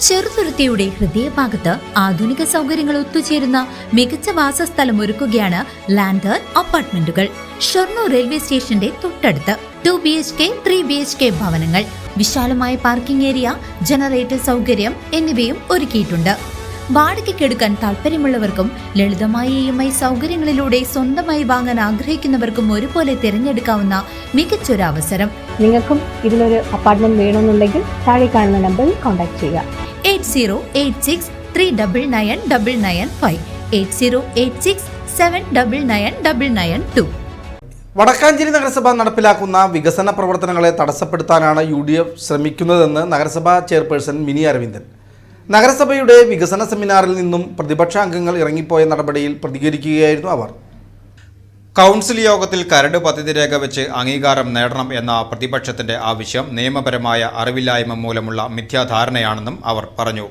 ചെറുതുരുത്തിയുടെ ഹൃദയഭാഗത്ത് ആധുനിക സൗകര്യങ്ങൾ ഒത്തുചേരുന്ന മികച്ച വാസസ്ഥലം ഒരുക്കുകയാണ് ലാൻഡേൺ അപ്പാർട്ട്മെന്റുകൾ. ഷൊർണൂർ റെയിൽവേ സ്റ്റേഷന്റെ തൊട്ടടുത്ത് 2 BHK 3 BHK ഭവനങ്ങൾ, വിശാലമായ പാർക്കിംഗ് ഏരിയ, ജനറേറ്റർ സൗകര്യം എന്നിവയും ഒരുക്കിയിട്ടുണ്ട്. വാടകയ്ക്കെടുക്കാൻ താല്പര്യമുള്ളവർക്കും ലളിതമായ EMI സൗകര്യങ്ങളിലൂടെ സ്വന്തമായി വാങ്ങാൻ ആഗ്രഹിക്കുന്നവർക്കും ഒരുപോലെ തിരഞ്ഞെടുക്കാവുന്ന മികച്ചൊരു അവസരം. നിങ്ങൾക്കും ഇതിലൊരു അപ്പാർട്ട്മെന്റ് വേണമെന്നുണ്ടെങ്കിൽ താഴെ കാണുന്ന നമ്പറിൽ കോൺടാക്ട് ചെയ്യുക. 8086399995 8086799992. വടക്കാഞ്ചേരി നഗരസഭ നടപ്പിലാക്കുന്ന വികസന പ്രവർത്തനങ്ങളെ തടസ്സപ്പെടുത്താനാണ് UDF ശ്രമിക്കുന്നതെന്ന് നഗരസഭാ ചെയർപേഴ്സൺ മിനി അരവിന്ദൻ. നഗരസഭയുടെ വികസന സെമിനാറിൽ നിന്നും പ്രതിപക്ഷ അംഗങ്ങൾ ഇറങ്ങിപ്പോയ നടപടിയിൽ പ്രതികരിക്കുകയായിരുന്നു അവർ. കൗൺസിൽ യോഗത്തിൽ കരട് പദ്ധതി രേഖ വെച്ച് അംഗീകാരം നേടണം എന്ന പ്രതിപക്ഷത്തിന്റെ ആവശ്യം നിയമപരമായ അറിവില്ലായ്മ മൂലമുള്ള മിഥ്യാധാരണയാണെന്നും അവർ പറഞ്ഞു.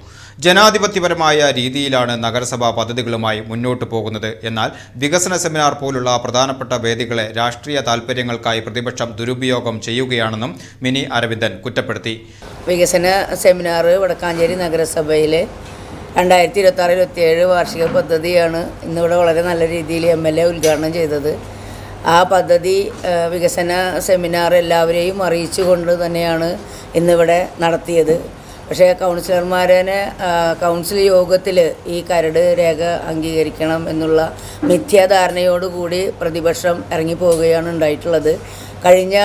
ജനാധിപത്യപരമായ രീതിയിലാണ് നഗരസഭാ പദ്ധതികളുമായി മുന്നോട്ടു പോകുന്നത്. എന്നാൽ വികസന സെമിനാർ പോലുള്ള പ്രധാനപ്പെട്ട വേദികളെ രാഷ്ട്രീയ താൽപ്പര്യങ്ങൾക്കായി പ്രതിപക്ഷം ദുരുപയോഗം ചെയ്യുകയാണെന്നും മിനി അരവിന്ദൻ കുറ്റപ്പെടുത്തി. വികസന സെമിനാർ വടക്കാഞ്ചേരി നഗരസഭയിലെ 2026-27 വാർഷിക പദ്ധതിയാണ് ഇന്നിവിടെ വളരെ നല്ല രീതിയിൽ MLA ഉദ്ഘാടനം ചെയ്തത്. ആ പദ്ധതി വികസന സെമിനാർ എല്ലാവരെയും അറിയിച്ചുകൊണ്ട് തന്നെയാണ് ഇന്നിവിടെ നടത്തിയത്. പക്ഷേ കൗൺസിലർമാരെ കൗൺസിൽ യോഗത്തിൽ ഈ കരട് രേഖ അംഗീകരിക്കണം എന്നുള്ള മിഥ്യാധാരണയോടുകൂടി പ്രതിപക്ഷം ഇറങ്ങിപ്പോവുകയാണ് ഉണ്ടായിട്ടുള്ളത്. കഴിഞ്ഞ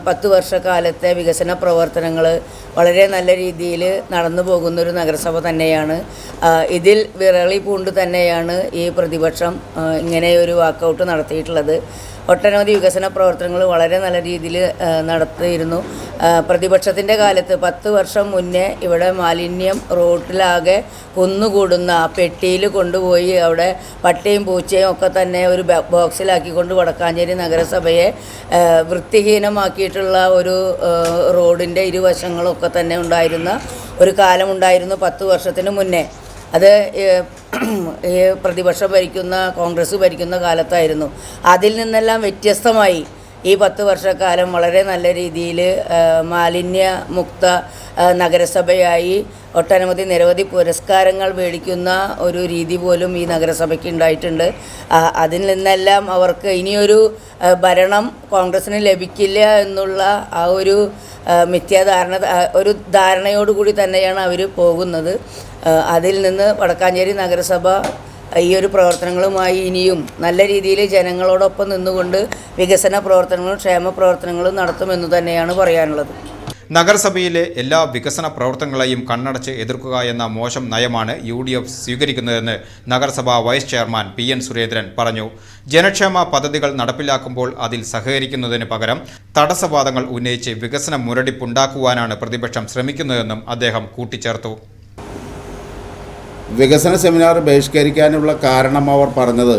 10 വർഷക്കാലത്തെ വികസന പ്രവർത്തനങ്ങൾ വളരെ നല്ല രീതിയിൽ നടന്നു പോകുന്നൊരു നഗരസഭ തന്നെയാണ്. ഇതിൽ വിരളി പൂണ്ട് തന്നെയാണ് ഈ പ്രതിപക്ഷം ഇങ്ങനെയൊരു വാക്കൗട്ട് നടത്തിയിട്ടുള്ളത്. ഒട്ടനവധി വികസന പ്രവർത്തനങ്ങൾ വളരെ നല്ല രീതിയിൽ നടത്തിയിരുന്നു. പ്രതിപക്ഷത്തിൻ്റെ കാലത്ത് 10 വർഷം മുന്നേ ഇവിടെ മാലിന്യം റോഡിലാകെ കുന്നുകൂടുന്ന പെട്ടിയിൽ കൊണ്ടുപോയി അവിടെ പട്ടിയും പൂച്ചയും ഒക്കെ തന്നെ ഒരു ബോക്സിലാക്കിക്കൊണ്ട് വടക്കാഞ്ചേരി നഗരസഭയെ വൃത്തിഹീനമാക്കിയിട്ടുള്ള ഒരു റോഡിൻ്റെ ഇരുവശങ്ങളൊക്കെ തന്നെ ഉണ്ടായിരുന്ന ഒരു കാലമുണ്ടായിരുന്നു 10 വർഷത്തിന് മുന്നേ. അത് ഈ പ്രതിപക്ഷം ഭരിക്കുന്ന കോൺഗ്രസ് ഭരിക്കുന്ന കാലത്തായിരുന്നു. അതിൽ നിന്നെല്ലാം വ്യത്യസ്തമായി ഈ 10 വർഷക്കാലം വളരെ നല്ല രീതിയിൽ മാലിന്യമുക്ത നഗരസഭയായി ഒട്ടനവധി നിരവധി പുരസ്കാരങ്ങൾ മേടിക്കുന്ന ഒരു രീതി പോലും ഈ നഗരസഭയ്ക്ക് ഉണ്ടായിട്ടുണ്ട്. അതിൽ നിന്നെല്ലാം അവർക്ക് ഇനിയൊരു ഭരണം കോൺഗ്രസ്സിന് ലഭിക്കില്ല എന്നുള്ള ആ ഒരു ഒരു ധാരണയോടുകൂടി തന്നെയാണ് അവർ പോകുന്നത്. അതിൽ നിന്ന് വടക്കാഞ്ചേരി നഗരസഭ ഈ ഒരു പ്രവർത്തനങ്ങളുമായി ഇനിയും നല്ല രീതിയിൽ ജനങ്ങളോടൊപ്പം നിന്നുകൊണ്ട് വികസന പ്രവർത്തനങ്ങളും ക്ഷേമ പ്രവർത്തനങ്ങളും നടത്തുമെന്ന് തന്നെയാണ് പറയാനുള്ളത്. നഗരസഭയിലെ എല്ലാ വികസന പ്രവർത്തനങ്ങളെയും കണ്ണടച്ച് എതിർക്കുക എന്ന മോശം നയമാണ് UDF സ്വീകരിക്കുന്നതെന്ന് നഗരസഭാ വൈസ് ചെയർമാൻ PN സുരേന്ദ്രൻ പറഞ്ഞു. ജനക്ഷേമ പദ്ധതികൾ നടപ്പിലാക്കുമ്പോൾ അതിൽ സഹകരിക്കുന്നതിന് പകരം തടസ്സവാദങ്ങൾ ഉന്നയിച്ച് വികസന മുരടിപ്പുണ്ടാക്കുവാനാണ് പ്രതിപക്ഷം ശ്രമിക്കുന്നതെന്നും അദ്ദേഹം കൂട്ടിച്ചേർത്തു. വികസന സെമിനാർ ബഹിഷ്കരിക്കാനുള്ള കാരണം അവർ പറഞ്ഞത്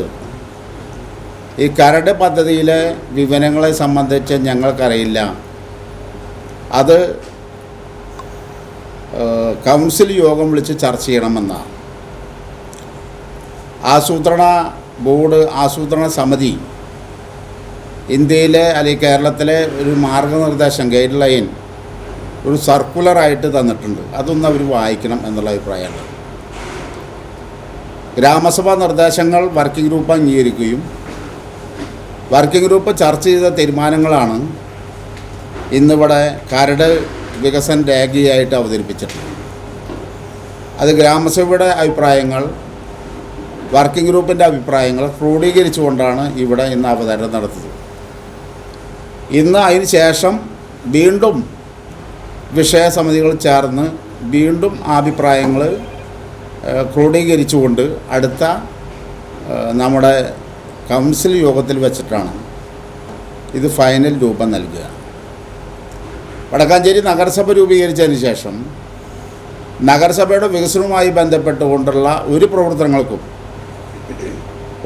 ഈ കരട് പദ്ധതിയിലെ വിവരങ്ങളെ സംബന്ധിച്ച് ഞങ്ങൾക്കറിയില്ല, അത് കൗൺസിൽ യോഗം വിളിച്ച് ചർച്ച ചെയ്യണമെന്നാണ്. ആസൂത്രണ ബോർഡ്, ആസൂത്രണ സമിതി ഇന്ത്യയിലെ അല്ലെങ്കിൽ കേരളത്തിലെ ഒരു മാർഗനിർദ്ദേശം, ഗൈഡ് ലൈൻ, ഒരു സർക്കുലറായിട്ട് തന്നിട്ടുണ്ട്. അതൊന്നും അവർ വായിക്കണം എന്നുള്ള അഭിപ്രായമാണ്. ഗ്രാമസഭാ നിർദ്ദേശങ്ങൾ വർക്കിംഗ് ഗ്രൂപ്പ് അംഗീകരിക്കുകയും വർക്കിംഗ് ഗ്രൂപ്പ് ചർച്ച ചെയ്ത തീരുമാനങ്ങളാണ് ഇന്നിവിടെ കരട് വികസന രേഖയായിട്ട് അവതരിപ്പിച്ചിട്ടുണ്ട്. അത് ഗ്രാമസഭയുടെ അഭിപ്രായങ്ങൾ, വർക്കിംഗ് ഗ്രൂപ്പിൻ്റെ അഭിപ്രായങ്ങൾ ക്രോഡീകരിച്ചുകൊണ്ടാണ് ഇവിടെ ഇന്ന് അവതരണം നടത്തിയത്. ഇന്ന് അതിന് ശേഷം വീണ്ടും വിഷയസമിതികൾ ചേർന്ന് വീണ്ടും അഭിപ്രായങ്ങൾ ക്രോഡീകരിച്ചുകൊണ്ട് അടുത്ത നമ്മുടെ കൗൺസിൽ യോഗത്തിൽ വെച്ചിട്ടാണ് ഇത് ഫൈനൽ രൂപം നൽകുക. വടക്കാഞ്ചേരി നഗരസഭ രൂപീകരിച്ചതിന് ശേഷം നഗരസഭയുടെ വികസനവുമായി ബന്ധപ്പെട്ടുകൊണ്ടുള്ള ഒരു പ്രവർത്തനങ്ങൾക്കും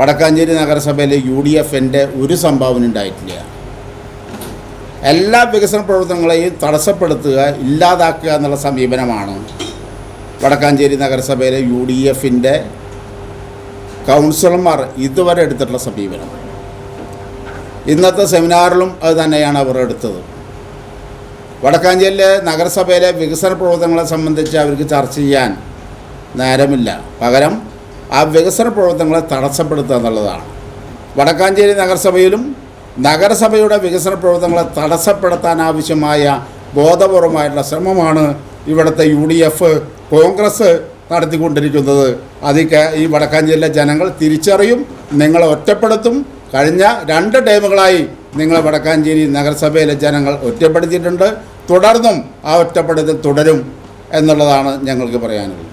വടക്കാഞ്ചേരി നഗരസഭയിലെ UDFൻ്റെ ഒരു സംഭാവന ഉണ്ടായിട്ടില്ല. എല്ലാ വികസന പ്രവർത്തനങ്ങളെയും തടസ്സപ്പെടുത്തുക, ഇല്ലാതാക്കുക എന്നുള്ള സമീപനമാണ് വടക്കാഞ്ചേരി നഗരസഭയിലെ UDFൻ്റെ കൗൺസിലർമാർ ഇതുവരെ എടുത്തിട്ടുള്ള സമീപനം. ഇന്നത്തെ സെമിനാറിലും അത് തന്നെയാണ് അവർ എടുത്തത്. വടക്കാഞ്ചേരിയിലെ നഗരസഭയിലെ വികസന പ്രവർത്തനങ്ങളെ സംബന്ധിച്ച് അവർക്ക് ചർച്ച ചെയ്യാൻ നേരമില്ല. പകരം ആ വികസന പ്രവർത്തനങ്ങളെ തടസ്സപ്പെടുത്തുക എന്നുള്ളതാണ്. വടക്കാഞ്ചേരി നഗരസഭയിലും നഗരസഭയുടെ വികസന പ്രവർത്തനങ്ങളെ തടസ്സപ്പെടുത്താൻ ആവശ്യമായ ബോധപൂർവമായിട്ടുള്ള ശ്രമമാണ് ഇവിടുത്തെ UDF കോൺഗ്രസ് നടത്തിക്കൊണ്ടിരിക്കുന്നത്. അതൊക്കെ ഈ വടക്കാഞ്ചേരിയിലെ ജനങ്ങൾ തിരിച്ചറിയും, നിങ്ങളെ ഒറ്റപ്പെടുത്തും. കഴിഞ്ഞ 2 ടൈമുകളായി നിങ്ങളെ വടക്കാഞ്ചേരി നഗരസഭയിലെ ജനങ്ങൾ ഒറ്റപ്പെടുത്തിയിട്ടുണ്ട്. തുടർന്നും ആ ഒറ്റപ്പെടുത്തൽ തുടരും എന്നുള്ളതാണ് ഞങ്ങൾക്ക് പറയാനുള്ളത്.